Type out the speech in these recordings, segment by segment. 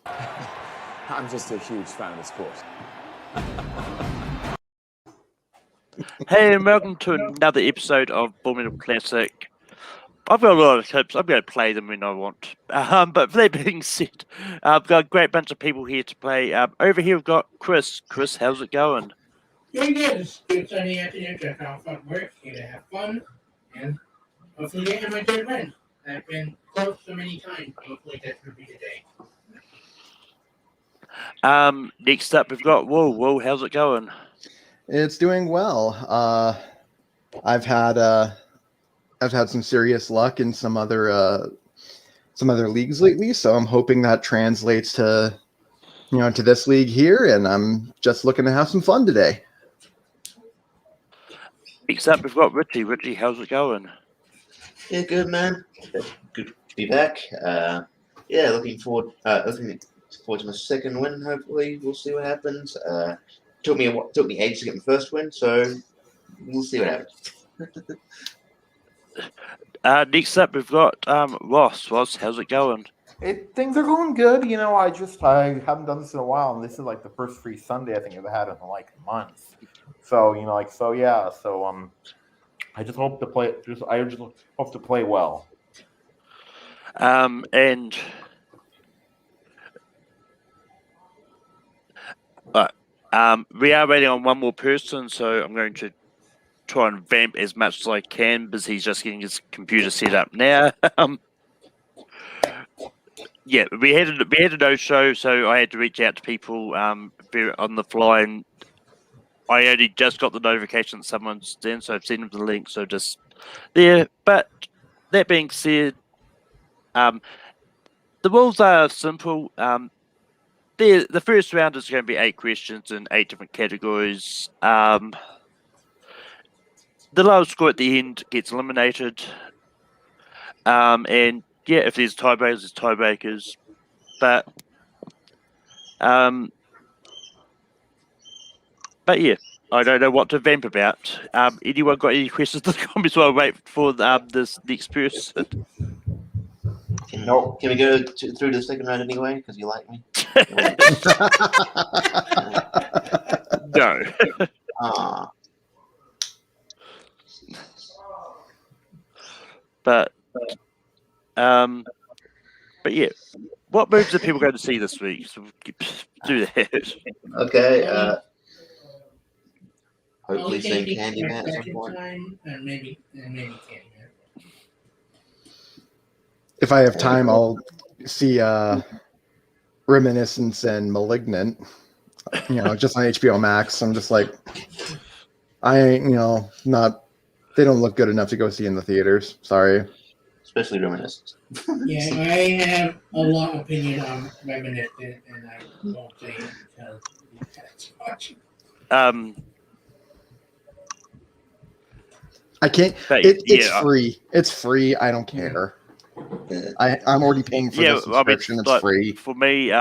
I'm just a huge fan of the sport. Hey, and welcome to another episode of Bull Metal Classic. I've got a lot of clips. I'm going to play them when I want. But that being said, I've got a great bunch of people here to play. Over here we've got Chris. Chris, how's it going? Doing good. It's good Sunday afternoon to have fun work, here to have fun, and hopefully get my third win. I've been close so many times. Hopefully that's going to be today. Next up we've got Wool. Wool, how's it going? It's doing well. I've had some serious luck in some other leagues lately, so I'm hoping that translates to to this league here, and I'm just looking to have some fun today. Next up we've got Richie. Richie, how's it going? Yeah, good man. Good to be back. Looking forward to my second win. Hopefully, we'll see what happens. Took me ages to get my first win, so we'll see what happens. Next up we've got Ross. Ross, how's it going? Things are going good. I haven't done this in a while, and this is like the first free Sunday I think I've had in like months. So I just hope to play. I just hope to play well. And we are waiting on one more person, so I'm going to try and vamp as much as I can because he's just getting his computer set up now. We had a no-show, so I had to reach out to people on the fly, and I only just got the notification that someone's in, so I've sent them the link, so just there. But that being said, the rules are simple. The first round is going to be 8 questions in 8 different categories. The lowest score at the end gets eliminated. And yeah, if there's tiebreakers, there's tiebreakers. But yeah, I don't know what to vamp about. Anyone got any questions in the comments while I wait for this next person? Can we go through the second round anyway? Because you like me. No. But yeah, what moves are people going to see this week? So do that. Okay. Hopefully, seeing Candyman at some point. And maybe Candyman. If I have time, I'll see Reminiscence and Malignant. Just on HBO Max. I'm just like, I ain't not. They don't look good enough to go see in the theaters. Sorry. Especially Reminiscence. Yeah, I have a lot of opinion on Reminiscent, and I won't say it because that's watching. I can't. It's free. It's free. I don't care. I'm already paying for the subscription. It's free. For me,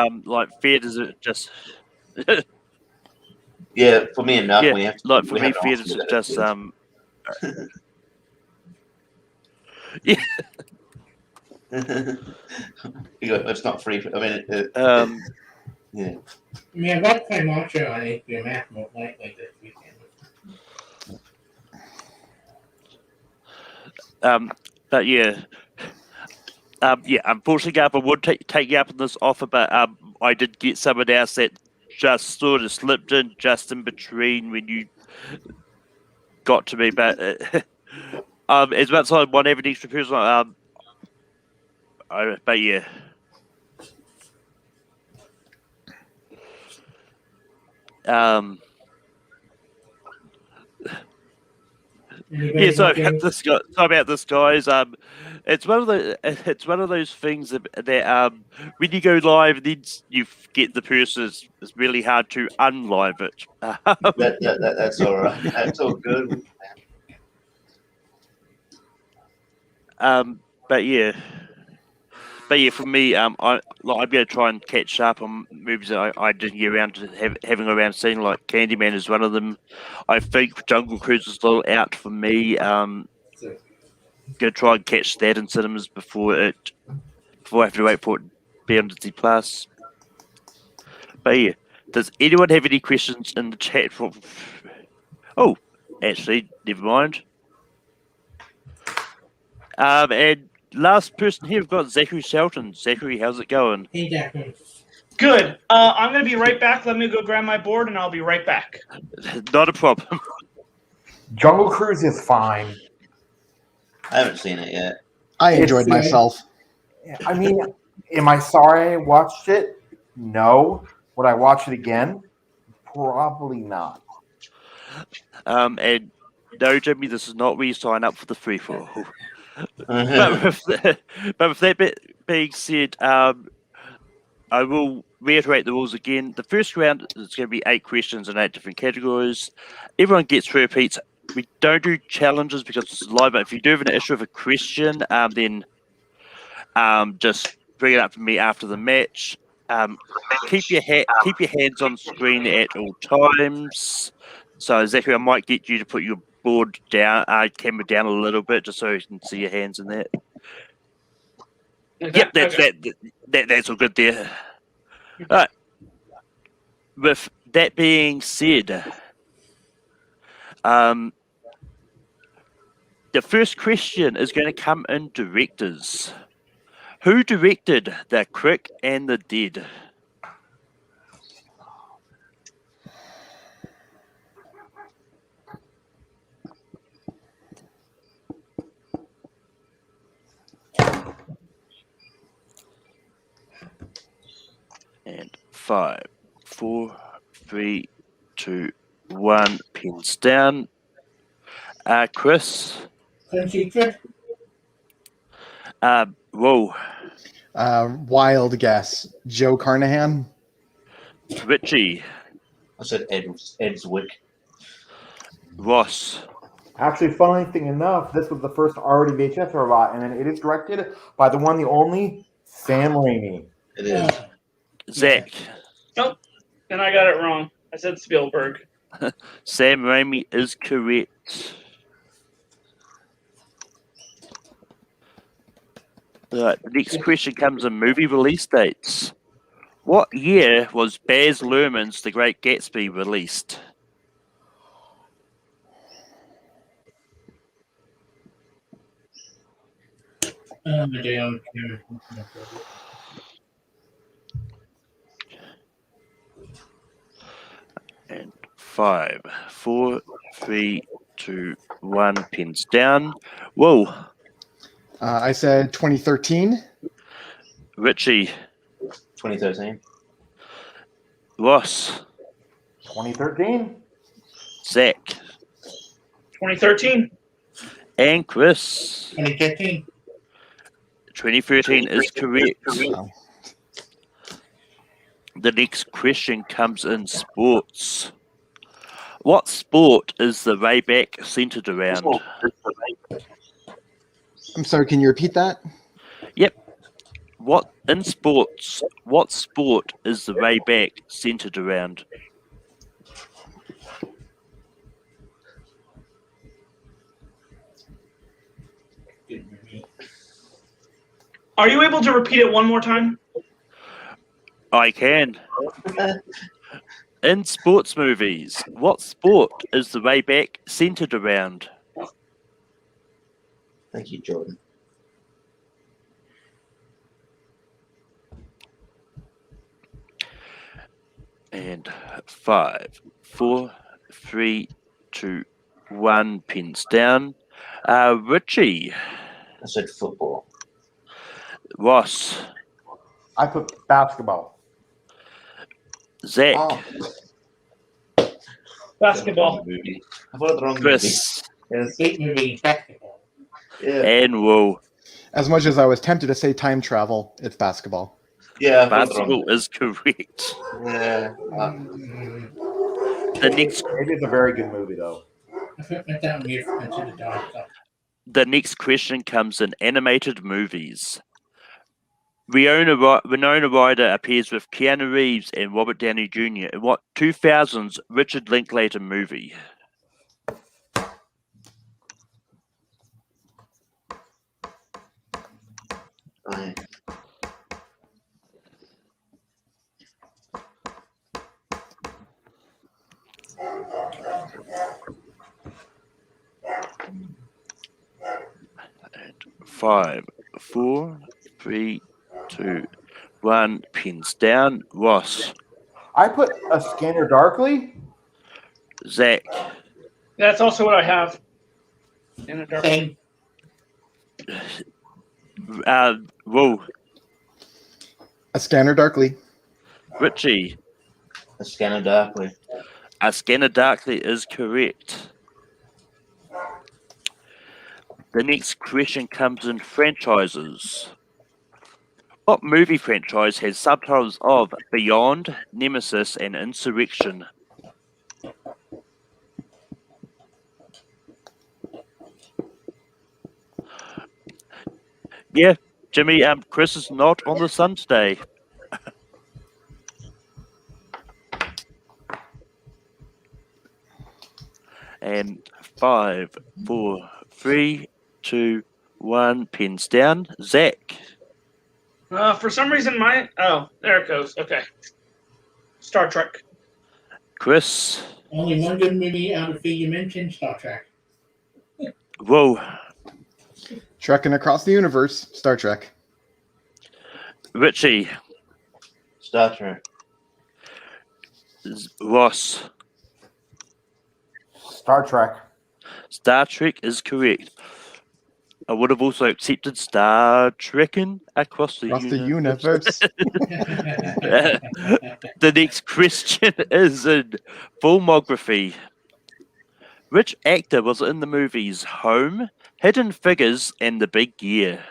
theaters are just. Yeah, for me enough. Yeah, for me, theaters are just yeah. It's not free. Yeah. I got my Montreal on HBO Max more likely this weekend. But yeah. Unfortunately, Garb, I would take you up on this offer, but I did get someone else that just sort of slipped in just in between when you got to me. But as much as I want every extra person, but yeah. So about this, guys. It's one of those things that when you go live, then you get the person. It's really hard to unlive it. That's all right. That's all good. But yeah, for me, I'm going to try and catch up on movies that I didn't get around to having around seeing. Like Candyman is one of them. I think Jungle Cruise is a little out for me. Going to try and catch that in cinemas before I have to wait for it to be on Disney Plus. But yeah, does anyone have any questions in the chat? Oh, actually, never mind. And last person here, we've got Zachary Shelton. Zachary, how's it going? Hey, Jackman. Good. I'm going to be right back. Let me go grab my board, and I'll be right back. Not a problem. Jungle Cruise is fine. I haven't seen it yet. I It's enjoyed good. myself. I mean, am I sorry I watched it? No. Would I watch it again? Probably not. And no, Jimmy, this is not where you sign up for the free for all. Uh-huh. But with that being said, I will reiterate the rules again. The first round is going to be 8 questions in 8 different categories. Everyone gets 3 repeats. We don't do challenges because it's live, but if you do have an issue with a question, then just bring it up to me after the match. Keep your hands on screen at all times. So Zachary, I might get you to put your board down, camera down a little bit, just so you can see your hands in that. Yep, that's all good there. All right. With that being said, the first question is going to come in directors. Who directed The Quick and the Dead? And 5, 4, 3, 2, 1. Pins down. Chris. Secret. Whoa. Wild guess. Joe Carnahan. Richie. I said Edswick. Ross. Actually, funny thing enough, this was the first already VHS robot, and it is directed by the one, the only, Sam Raimi. It is. Zach. Nope. And I got it wrong. I said Spielberg. Sam Raimi is correct. Right, the next question comes in movie release dates. What year was Baz Luhrmann's The Great Gatsby released? Damn. And 5, 4, 3, 2, 1. Pins down. Whoa. I said 2013. Richie. 2013. Ross. 2013. Zach. 2013. And Chris. 2013. 2013 is correct. Wow. The next question comes in sports. What sport is the Rayback centered around? I'm sorry, can you repeat that? Yep. What sport is the Rayback centered around? Good movie. Are you able to repeat it one more time? I can. In sports movies, what sport is the Rayback centered around? Thank you, Jordan. And 5, 4, 3, 2, 1. Pins down. Richie. I said football. Ross. I put basketball. Zach. Oh, Basketball. movie. I thought the wrong Chris. movie. Yes. Great movie. Basketball. Yeah. And Will. As much as I was tempted to say time travel, it's basketball. Yeah. I thought the wrong Basketball is correct. Yeah. The next It is a very good movie, though. I put that mute into the dog. The next question comes in animated movies. Winona Ryder appears with Keanu Reeves and Robert Downey Jr. in what 2000's Richard Linklater movie? Right. And 5, 4, 3, 2, 1. Pins down. Ross. I put a Scanner Darkly. Zach. That's also what I have. In a dark. Same. Whoa. A Scanner Darkly. Richie. A Scanner Darkly. A Scanner Darkly is correct. The next question comes in franchises. What movie franchise has subtitles of Beyond, Nemesis, and Insurrection? Yeah, Jimmy, Chris is not on the sun today. And 5, 4, 3, 2, 1. Pins down. Zach. For some reason, there it goes. Okay. Star Trek. Chris. Only one good movie out of the you mentioned, Star Trek. Whoa. Trekking across the universe. Star Trek. Richie. Star Trek. Ross. Star Trek. Star Trek is correct. I would have also accepted Star Trekking across the universe. The next question is in filmography. Which actor was in the movies Home, Hidden Figures, and The Big Year?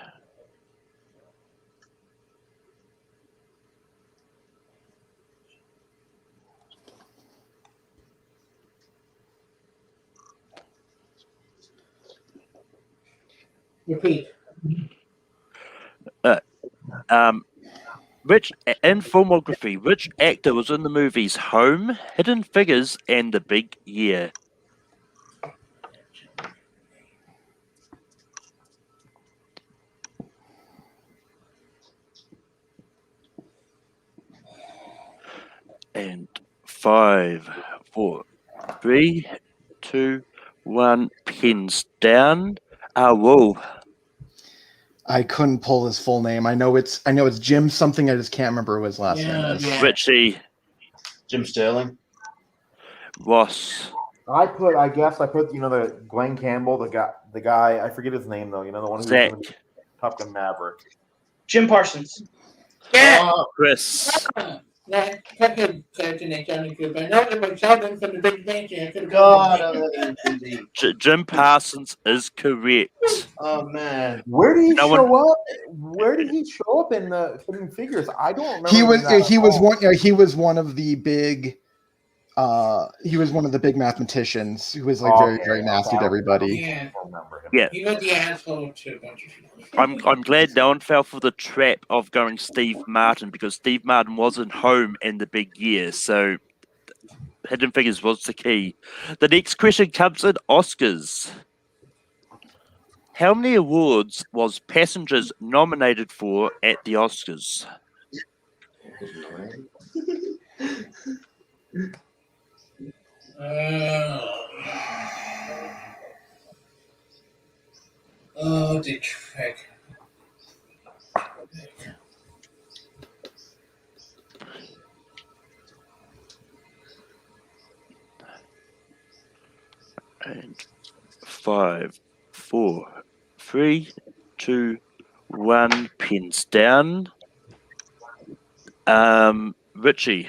Repeat. In filmography, which actor was in the movies Home, Hidden Figures, and The Big Year? And 5, 4, 3, 2, 1. Pins down. Whoa. I couldn't pull his full name. I know it's Jim something. I just can't remember what his last name is. Yeah. Richie. Jim Sterling. Ross. I put the Glenn Campbell, the guy. I forget his name though. You know, the one who Zach. was in Top Gun Maverick. Jim Parsons. Yeah. Chris. That could Saturday Johnny Coop. I know it was Sheldon from the Big Bang. I could have God, Jim Parsons is correct. oh man, Where did he No show one- up? Where did he show up in the Hidden Figures? I don't remember. He was that he at was all. one he was one of the big he was one of the big mathematicians who was like very, Okay, very nasty okay. to everybody. Yeah. I don't remember him. Yeah. He was the asshole to a bunch of people. I'm glad no one fell for the trap of going Steve Martin, because Steve Martin wasn't Home in The Big Year, so Hidden Figures was the key. The next question comes in Oscars. How many awards was Passengers nominated for at the Oscars? The trick. And 5, 4, 3, 2, 1. Pins down. Richie.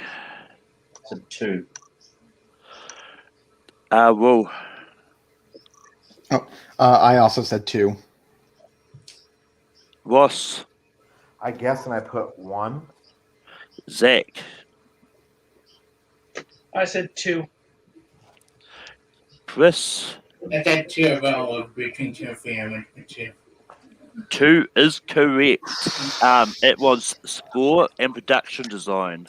it's a 2. Whoa. I also said 2. Ross. I guess, and I put 1. Zach. I said 2. Chris. I said 2 as well, between 2 and 3. I went with 2. 2 is correct. It was score and production design.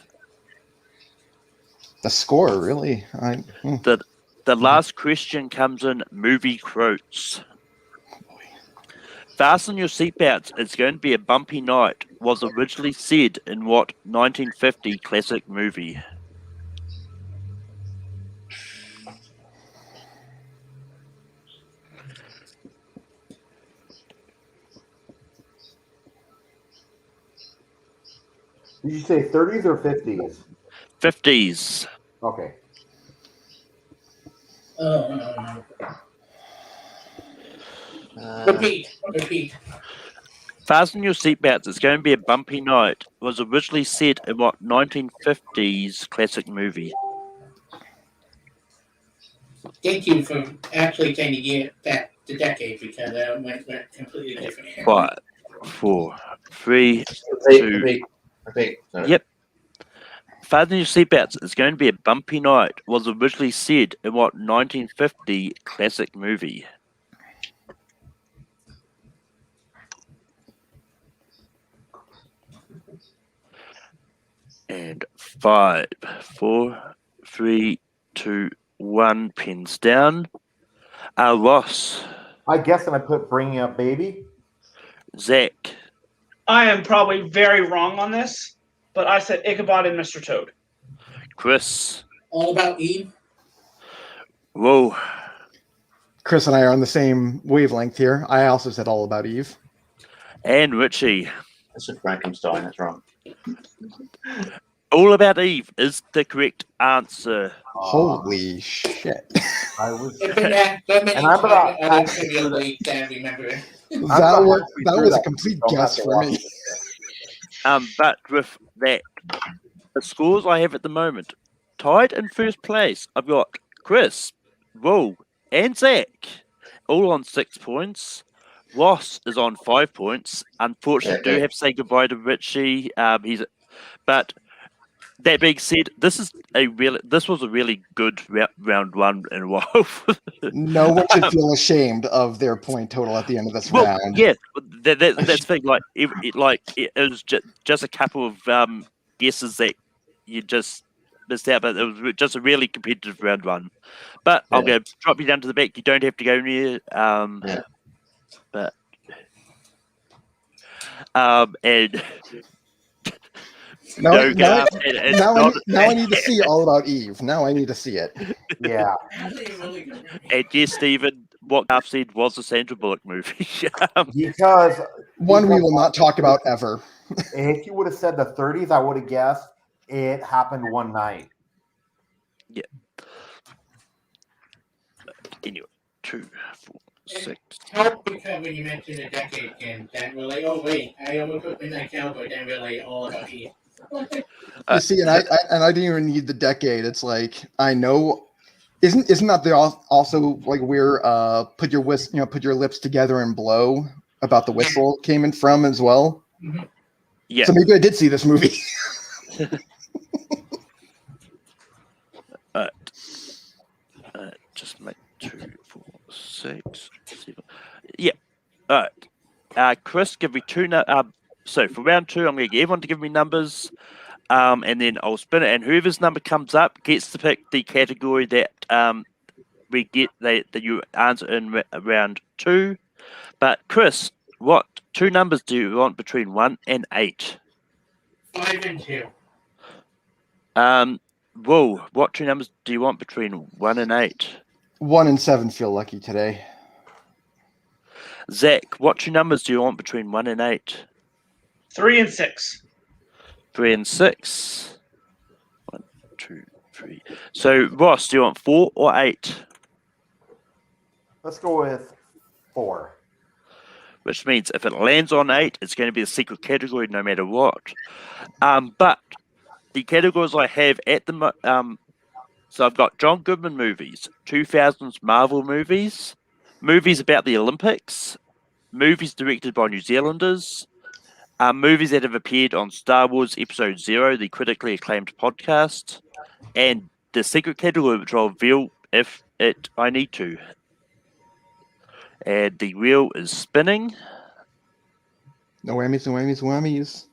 The score, really? The last question comes in movie quotes. Fasten your seatbelts, it's going to be a bumpy night was originally said in what 1950 classic movie? Did you say 30s or 50s? 50s. Okay. Oh, no. Uh, Repeat. Fasten your seatbelts. It's going to be a bumpy night. Was originally set in what 1950s classic movie? Thank you for actually changing the decade because that went completely different. 5, 4, 3, repeat. Sorry. Yep. Fasten your seatbelts. It's going to be a bumpy night. Was originally said in what 1950 classic movie? And 5, 4, 3, 2, 1. Pins down. Ross. I guess and I put Bringing Up Baby. Zach. I am probably very wrong on this, but I said Ichabod and Mr. Toad. Chris. All About Eve. Whoa. Chris and I are on the same wavelength here. I also said All About Eve. And Richie. That's a Frankenstein. That's wrong. All About Eve is the correct answer. Holy shit. I was. It's been that so many And I'm about times other trivia leagues that I remember. That was a complete guess for me. But with that, the scores I have at the moment, tied in first place, I've got Chris, Will, and Zach, all on 6 points. Ross is on 5 points. Unfortunately, I do have to say goodbye to Richie. But that being said, this was a really good round one in a while. No one should feel ashamed of their point total at the end of this round. Yeah, that's the thing. Like, it was just a couple of guesses that you just missed out, but it was just a really competitive round one. But I'm going to drop you down to the back. You don't have to go near. But and. Now I need to see All About Eve. Now I need to see it. Yeah. And yes, Stephen, what I've said was a Sandra Bullock movie. Because one we will not talk about ever. If you would have said the 30s, I would have guessed it happened one night. Yeah. Anyway, 2, 4, 6. Help because when you mentioned a decade again, then we're like, oh wait, I almost put Midnight Cowboy, then we're like, All About Eve. You see, and I didn't even need the decade. It's like I know, isn't that the also like where put your lips together and blow about the whistle came in from as well. Mm-hmm. Yeah. So maybe I did see this movie. Just make 2, 4, 6, 7. Yeah. All right. Chris, give me 2. So for round 2, I'm going to get everyone to give me numbers, and then I'll spin it. And whoever's number comes up gets to pick the category that we get that you answer in round 2. But Chris, what 2 numbers do you want between 1 and 8? 5 and 2. Whoa, what 2 numbers do you want between 1 and 8? 1 and 7 feel lucky today. Zach, what 2 numbers do you want between 1 and 8? 3 and 6. 3 and 6. 1, 2, 3. So, Ross, do you want 4 or 8? Let's go with 4. Which means if it lands on 8, it's going to be a secret category no matter what. But the categories I have at the so I've got John Goodman movies, 2000s Marvel movies, movies about the Olympics, movies directed by New Zealanders, movies that have appeared on Star Wars Episode 0, the critically acclaimed podcast, and the secret category which I'll reveal if I need to. And the wheel is spinning. No whammies, no whammies, whammies.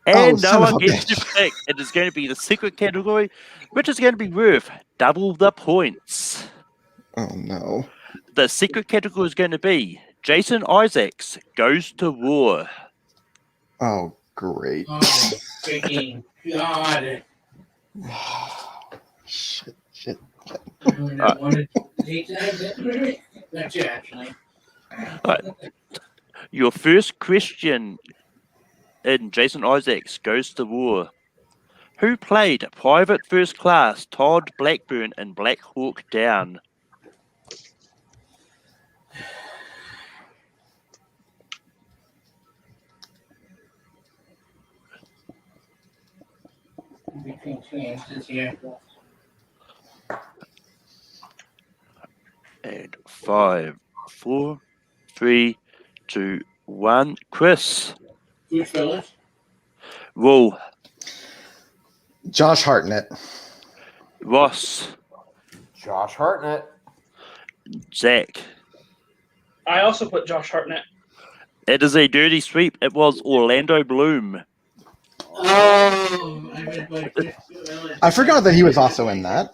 And no one gets to pick. It is going to be the secret category, which is going to be worth double the points. Oh no. The secret category is going to be Jason Isaacs Goes to War. Oh, great. Oh, freaking God. Shit. That's it, actually. Right. Your first question, in Jason Isaacs Goes to War? Who played Private First Class Todd Blackburn in Black Hawk Down? Between two answers here. And 5, 4, 3, 2, 1. Chris. Bruce Willis. Wool. Josh Hartnett. Ross. Josh Hartnett. Zach. I also put Josh Hartnett. It is a dirty sweep. It was Orlando Bloom. Oh, I read like Bruce Willis. I forgot that he was also in that.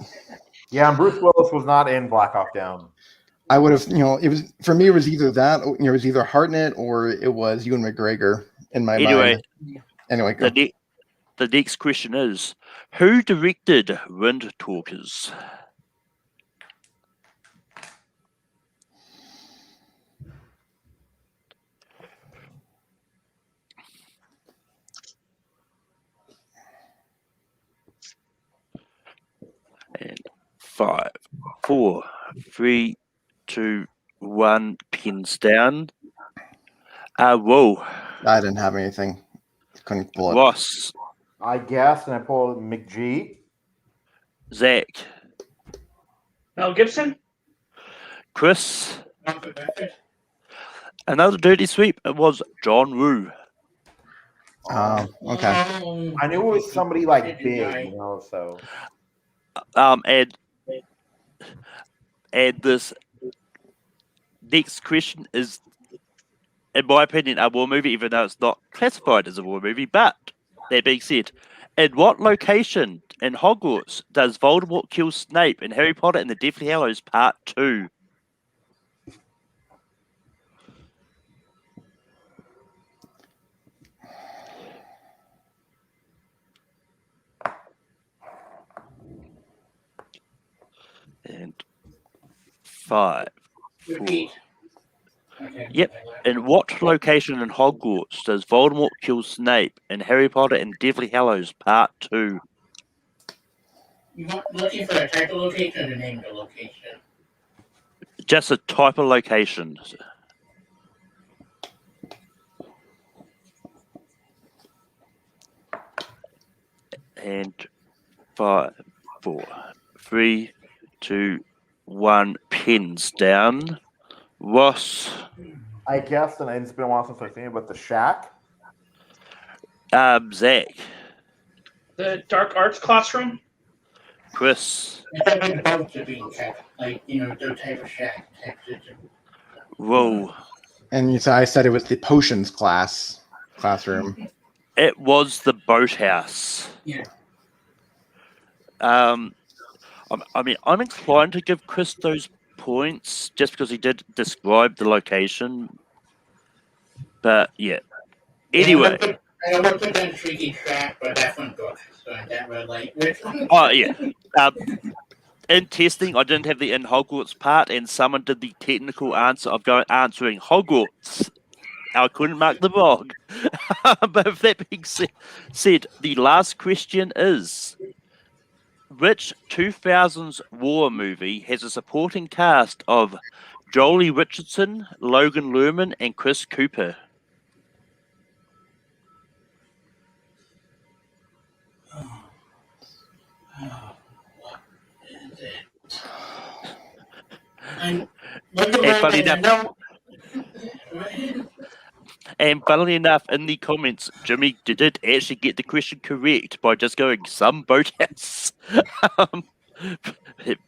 Yeah, and Bruce Willis was not in Black Hawk Down. I would have, it was for me. It was either that, or, it was either Hartnett or it was Ewan McGregor in my mind. Anyway, go. The next question is, who directed Wind Talkers? And 5, 4, 3, 2, 1. Pins down. Whoa. I didn't have anything. Couldn't pull it. Ross. I guessed, and I pulled McGee. Zach. Mel Gibson. Chris. Robert Redford. Another dirty sweep. It was John Woo. Okay. I knew it was somebody like big, so. And this next question is, in my opinion, a war movie, even though it's not classified as a war movie. But that being said, in what location in Hogwarts does Voldemort kill Snape in Harry Potter and the Deathly Hallows Part 2? And 5, 4. Repeat. Okay. Yep. In what location in Hogwarts does Voldemort kill Snape in Harry Potter and Deathly Hallows Part 2? You want looking for a type of location or the name of the location? Just a type of location. And 5, 4, 3, 2, 1. Pins down. Ross. I guessed, and it's been a while since I've seen it, but the Shack. Zach. The Dark Arts Classroom. Chris. It's like the boats are being kept, like, those type of shack type system. Whoa. And I said it was the potions classroom. It was the boathouse. Yeah. I'm inclined to give Chris those points just because he did describe the location. But yeah. Anyway. I would put that Shrieky Shack, but that's one book, so that would like which one? Oh yeah. In testing, I didn't have the in Hogwarts part, and someone did the technical answer of answering Hogwarts. I couldn't mark the wrong. But with that being said, the last question is, which 2000s war movie has a supporting cast of Jolie Richardson, Logan Lerman, and Chris Cooper? What is it? And funnily enough, in the comments, Jimmy did actually get the question correct by just going some boathouse.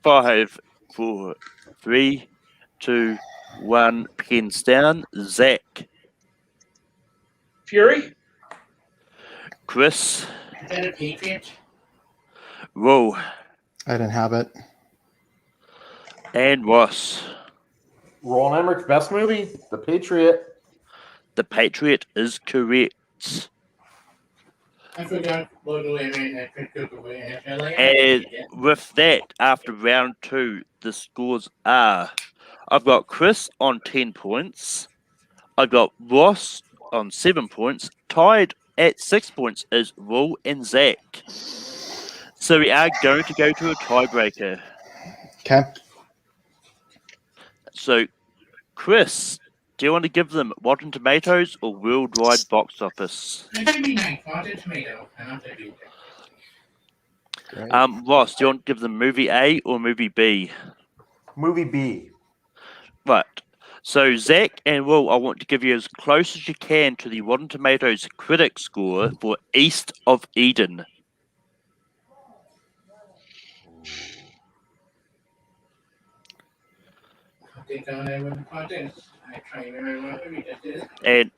5, 4, 3, 2, 1. Pens down. Zach. Fury. Chris. Is that a Patriot? Whoa. I didn't have it. And Ross. Roland Emmerich's best movie, The Patriot. The Patriot is correct. I forgot Logan Lerman and Chris Cooper were in it. And with that, after round 2, the scores are, I've got Chris on 10 points. I've got Ross on 7 points. Tied at 6 points is Will and Zach. So we are going to go to a tiebreaker. Okay. So, Chris, do you want to give them Rotten Tomatoes or worldwide box office? It should be nice. Rotten Tomato. I don't have to do that. Great. Ross, do you want to give them movie A or movie B? Movie B. Right. So, Zach and Will, I want to give you as close as you can to the Rotten Tomatoes critic score for East of Eden. I think I know what the plot is. I try to remember what movie this is. And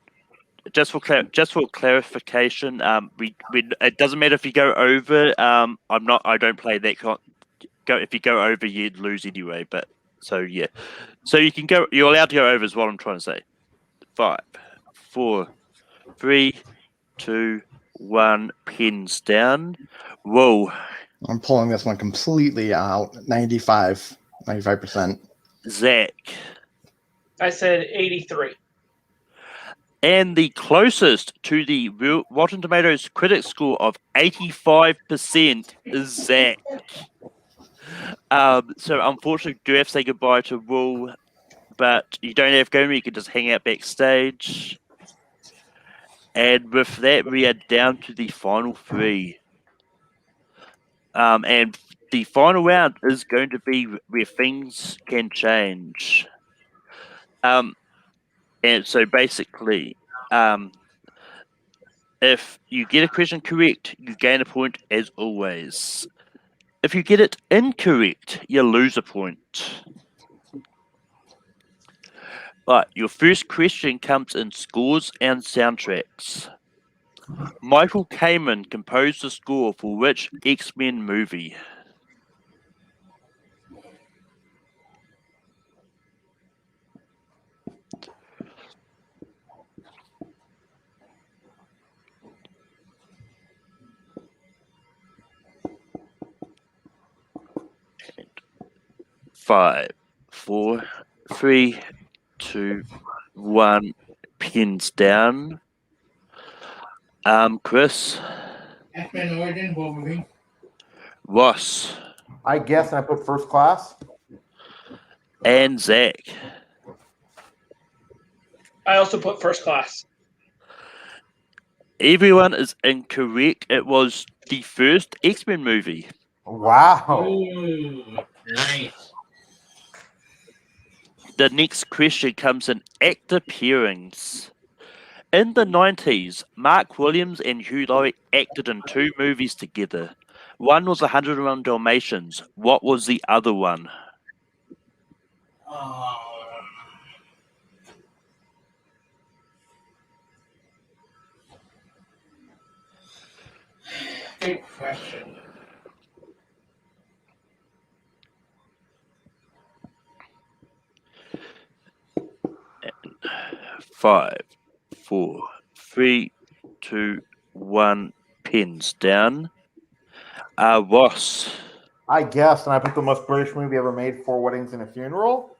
just for clarification, it doesn't matter if you go over. I don't play that. If you go over, you'd lose anyway. But so yeah, so you can go. You're allowed to go over, is what I'm trying to say. 5, 4, 3, 2, 1. Pins down. Whoa, I'm pulling this one completely out. 95%. Zach. I said 83. And the closest to the Rotten Tomatoes critic score of 85% is Zach. So unfortunately, do have to say goodbye to Will, but you don't have to go. You can just hang out backstage. And with that, we are down to the final 3. And the final round is going to be where things can change. And so basically, if you get a question correct, you gain a point as always. If you get it incorrect, you lose a point. Right, your first question comes in scores and soundtracks. Michael Kamen composed the score for which X-Men movie? Five, 4, 3, 2, 1. Pins down. Chris, X-Men Origin Wolverine. Ross, I guess, and I put First Class. and Zach. I also put First Class. Everyone is incorrect. It was the first X-Men movie. Wow. Ooh, nice. The next question comes in actor pairings. In the 90s, Mark Williams and Hugh Laurie acted in 2 movies together. One was 101 Dalmatians. What was the other one? Good question. Five, 4, 3, 2, 1. Pins down. Ross, I guess, and I put the most British movie ever made, 4 Weddings and a Funeral.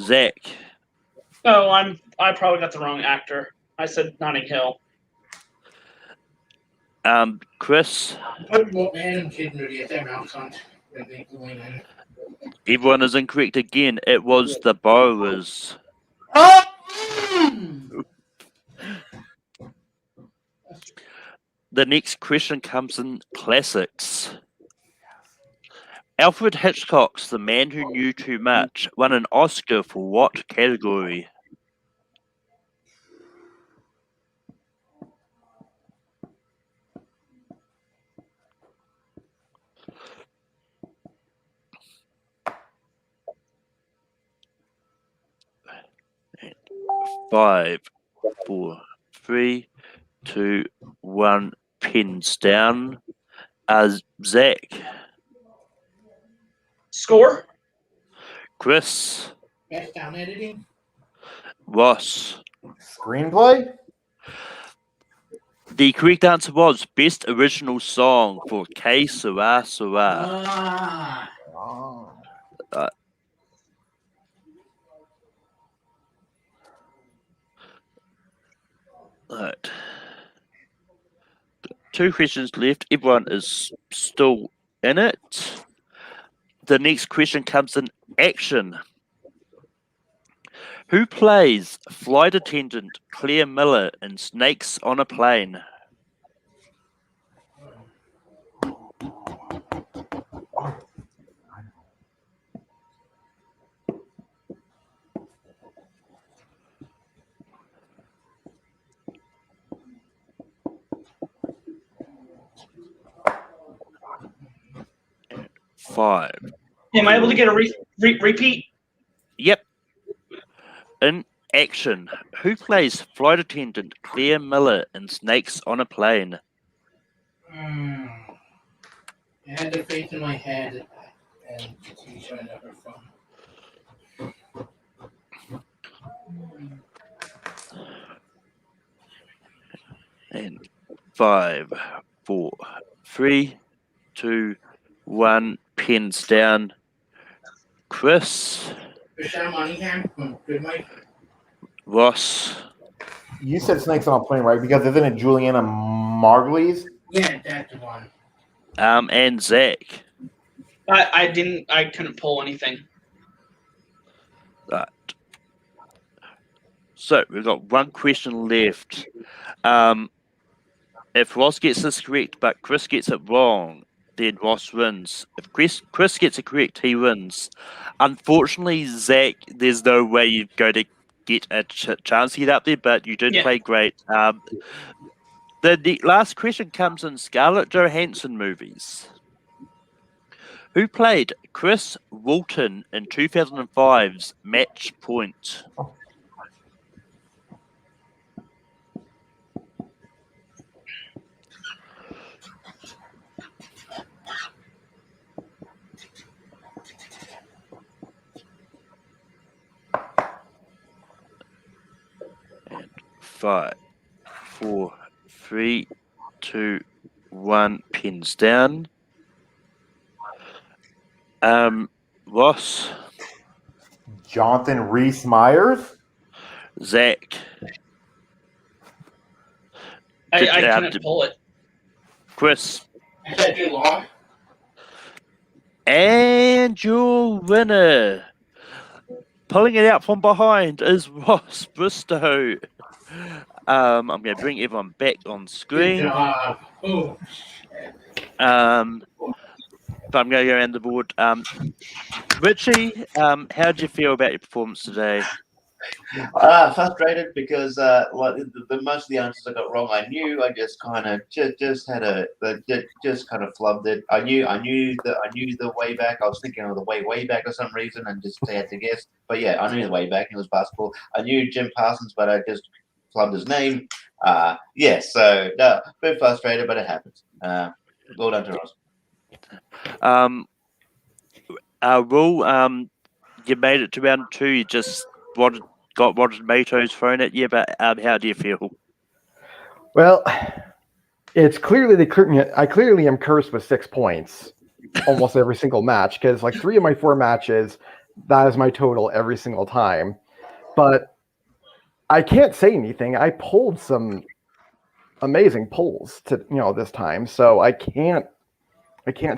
Zach, Oh, I probably got the wrong actor. I said Notting Hill. Chris. What random kid movie is that mouse hunt? That they go in? Everyone is incorrect again. It was The Borrowers. The next question comes in classics. Alfred Hitchcock's The Man Who Knew Too Much won an Oscar for what category? Five, 4, 3, 2, 1. Pins down. Zach, Score? Chris, Best sound editing? Ross. Screenplay? The correct answer was Best Original Song for Que Sera Sera. Ah, Oh. Right. 2 questions left. Everyone is still in it. The next question comes in action. Who plays flight attendant Claire Miller in Snakes on a Plane? Five. Am I able to get a repeat? Yep. In action. Who plays flight attendant Claire Miller in Snakes on a Plane? I had the face in my head and she showing up her phone. And 5, 4, 3, 2, 1. Pens down. Chris. Michelle Monaghan from Good Mike. Ross. You said Snakes on a Plane, right? Because isn't it Juliana Margulies? Yeah, that's the one. And Zach. I couldn't pull anything. Right. So we've got one question left. If Ross gets this correct, but Chris gets it wrong, then Ross wins. If Chris gets it correct, he wins. Unfortunately, Zach, there's no way you're going to get a chance to get up there, but you did play great. The last question comes in Scarlett Johansson movies. Who played Chris Walton in 2005's Match Point? And 5, 4, 3, 2, 1. Pens down. Ross. Jonathan Rhys Meyers? Zach. I couldn't pull it. Chris. I said you lost. And your winner, pulling it out from behind, is Ross Bristow. I'm going to bring everyone back on screen. Good job. Oh. But I'm going to go around the board. Richie, how did you feel about your performance today? Frustrated because the most of the answers I got wrong. I knew I just kind of just kind of flubbed it. I knew the way back. I was thinking of the way back for some reason and just had to guess. But yeah, I knew the way back. It was basketball. I knew Jim Parsons, but I just flubbed his name. So no, a bit frustrated, but it happens. Well done to Ross. Will, you made it to round 2. You just got Rotten Tomatoes thrown at you, but how do you feel? Well, it's clearly I clearly am cursed with 6 points almost every single match, because like 3 of my 4 matches, that is my total every single time. But I can't say anything. I pulled some amazing pulls this time, so I can't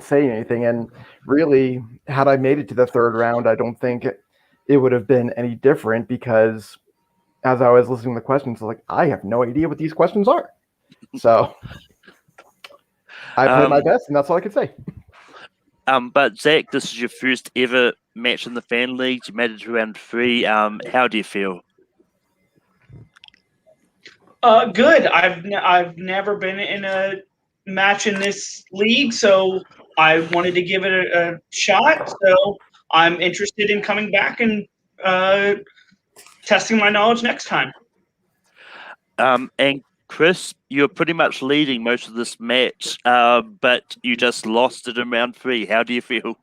say anything. And really, had I made it to the 3rd round, I don't think it would have been any different, because as I was listening to the questions, like, I have no idea what these questions are. So I played my best, and that's all I could say. But Zach, this is your first ever match in the fan leagues. You made it to round 3. How do you feel? Good. I've never been in a match in this league, so I wanted to give it a shot. So I'm interested in coming back and testing my knowledge next time. And Chris, you're pretty much leading most of this match, but you just lost it in round 3. How do you feel?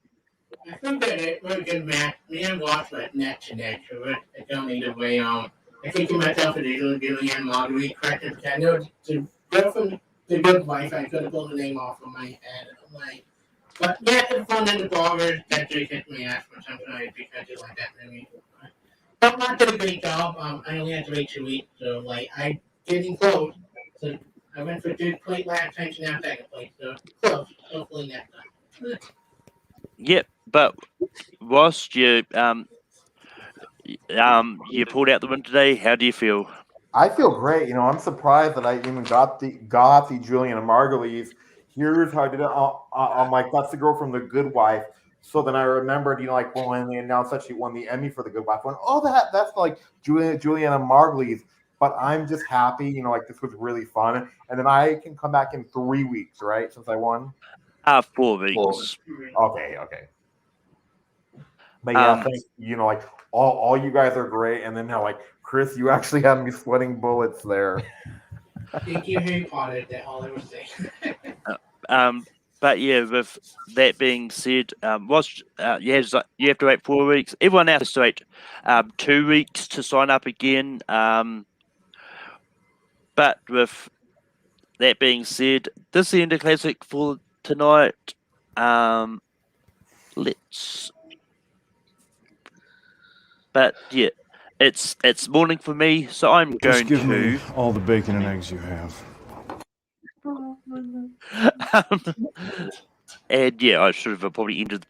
I think that it was a good match. Me and Ross went neck to neck, so I don't need to weigh on. I think to myself, it is Julianne Marguerite corrected. I know to go from the good wife, I could have pulled the name off of my head. But yeah, it's fun in the ballers. That just hit my ass for some time because it's like that movie. But not did a great job. I only had to wait 2 weeks, so I'm getting close. So I went for third place last time, so now second place. So close. Hopefully next time. Yep, but whilst you pulled out the win today, how do you feel? I feel great. You know, I'm surprised that I even got the Julian and Margulies. Here's how I did it. I'm like, that's the girl from The Good Wife. So then I remembered, you know, like when they announced that she won the Emmy for The Good Wife, I went, oh, that's like Juliana Margulies. But I'm just happy, you know, like this was really fun. And then I can come back in 3 weeks, right? Since I won. 4 weeks. Okay. But yeah, thanks. You know, like all you guys are great. And then now, like Chris, you actually had me sweating bullets there. Thank you, Harry Potter. That's all I was saying. But yeah, with that being said, you have to wait 4 weeks. Everyone else has to wait 2 weeks to sign up again. But with that being said, this is the end of Classic for tonight. But yeah, it's morning for me, so I'm going Just give to me all the bacon and eggs you have. and yeah, I should have probably ended